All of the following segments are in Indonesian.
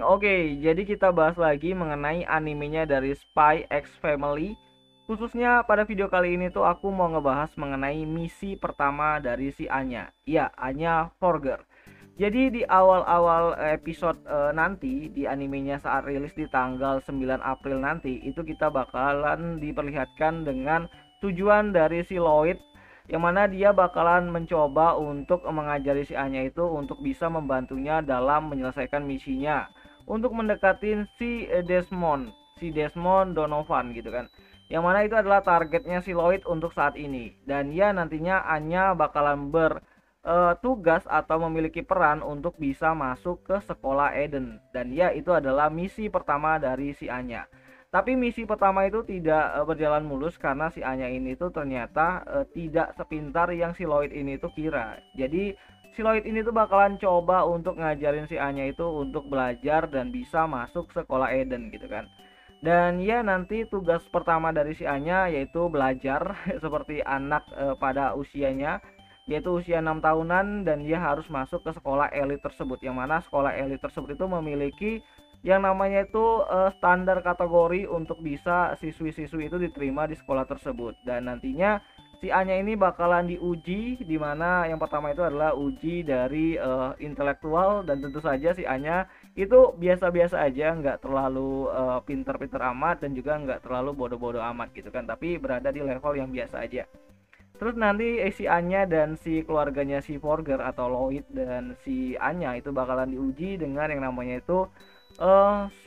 Oke, jadi kita bahas lagi mengenai animenya dari Spy X Family. Khususnya pada video kali ini tuh aku mau ngebahas mengenai misi pertama dari si Anya. Iya, Anya Forger. Jadi di awal-awal episode nanti di animenya saat rilis di tanggal 9 April nanti itu kita bakalan diperlihatkan dengan tujuan dari si Lloyd yang mana dia bakalan mencoba untuk mengajari si Anya itu untuk bisa membantunya dalam menyelesaikan misinya untuk mendekatin si Desmond Donovan gitu kan. Yang mana itu adalah targetnya si Lloyd untuk saat ini. Dan ya nantinya Anya bakalan tugas atau memiliki peran untuk bisa masuk ke sekolah Eden. Dan ya itu adalah misi pertama dari si Anya. Tapi misi pertama itu tidak berjalan mulus karena si Anya ini tuh ternyata tidak sepintar yang si Lloyd ini tuh kira. Jadi si Lloyd ini tuh bakalan coba untuk ngajarin si Anya itu untuk belajar dan bisa masuk sekolah Eden gitu kan. Dan ya nanti tugas pertama dari si Anya yaitu belajar seperti anak pada usianya, yaitu usia 6 tahunan, dan dia harus masuk ke sekolah elit tersebut, yang mana sekolah elit tersebut itu memiliki yang namanya itu standar kategori untuk bisa siswi-siswi itu diterima di sekolah tersebut. Dan nantinya si Anya ini bakalan diuji, di mana yang pertama itu adalah uji dari intelektual, dan tentu saja si Anya itu biasa-biasa aja, nggak terlalu pinter-pinter amat dan juga nggak terlalu bodoh-bodoh amat gitu kan, tapi berada di level yang biasa aja. Terus nanti si Anya dan si keluarganya si Forger atau Lloyd dan si Anya itu bakalan diuji dengan yang namanya itu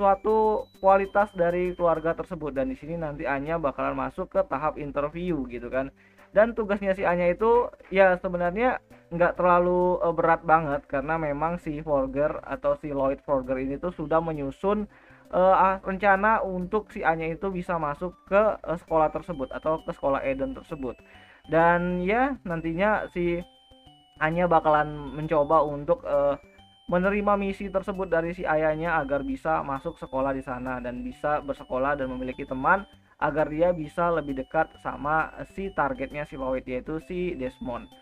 suatu kualitas dari keluarga tersebut, dan di sini nanti Anya bakalan masuk ke tahap interview gitu kan. Dan tugasnya si Anya itu ya sebenarnya nggak terlalu berat banget karena memang si Forger atau si Lloyd Forger ini tuh sudah menyusun rencana untuk si Anya itu bisa masuk ke sekolah tersebut atau ke sekolah Eden tersebut. Dan ya nantinya si Anya bakalan mencoba untuk menerima misi tersebut dari si ayahnya agar bisa masuk sekolah di sana dan bisa bersekolah dan memiliki teman agar dia bisa lebih dekat sama si targetnya si Lloyd, yaitu si Desmond.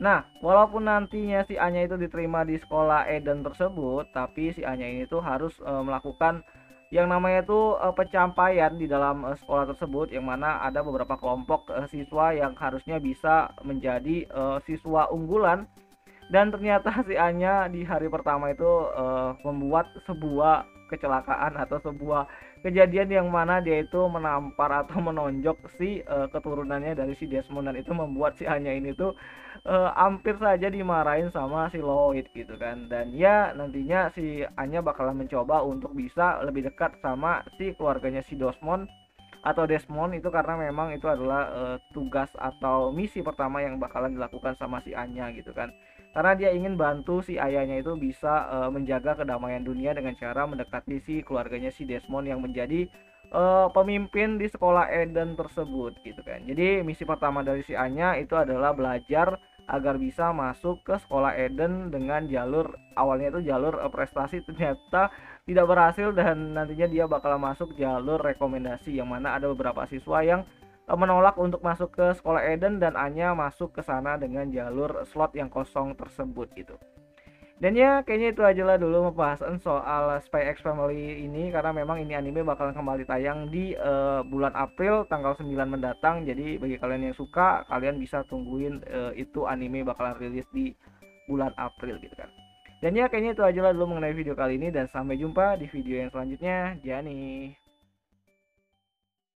Nah, walaupun nantinya si Anya itu diterima di sekolah Eden tersebut, tapi si Anya ini tuh harus melakukan yang namanya itu pencapaian di dalam sekolah tersebut, yang mana ada beberapa kelompok siswa yang harusnya bisa menjadi siswa unggulan. Dan ternyata si Anya di hari pertama itu membuat sebuah kecelakaan atau sebuah kejadian yang mana dia itu menampar atau menonjok si keturunannya dari si Desmond, dan itu membuat si Anya ini tuh hampir saja dimarahin sama si Lloyd gitu kan. Dan ya nantinya si Anya bakalan mencoba untuk bisa lebih dekat sama si keluarganya si Desmond itu, karena memang itu adalah tugas atau misi pertama yang bakalan dilakukan sama si Anya gitu kan, karena dia ingin bantu si ayahnya itu bisa menjaga kedamaian dunia dengan cara mendekati si keluarganya si Desmond yang menjadi pemimpin di sekolah Eden tersebut gitu kan. Jadi misi pertama dari si Anya itu adalah belajar agar bisa masuk ke sekolah Eden dengan jalur awalnya itu jalur prestasi, ternyata tidak berhasil, dan nantinya dia bakal masuk jalur rekomendasi, yang mana ada beberapa siswa yang menolak untuk masuk ke sekolah Eden dan Anya masuk ke sana dengan jalur slot yang kosong tersebut gitu. Dan ya kayaknya itu aja lah dulu pembahasan soal Spy X Family ini, karena memang ini anime bakalan kembali tayang di bulan April tanggal 9 mendatang. Jadi bagi kalian yang suka, kalian bisa tungguin itu anime bakalan rilis di bulan April gitu kan. Dan ya kayaknya itu aja lah dulu mengenai video kali ini, dan sampai jumpa di video yang selanjutnya. Jani.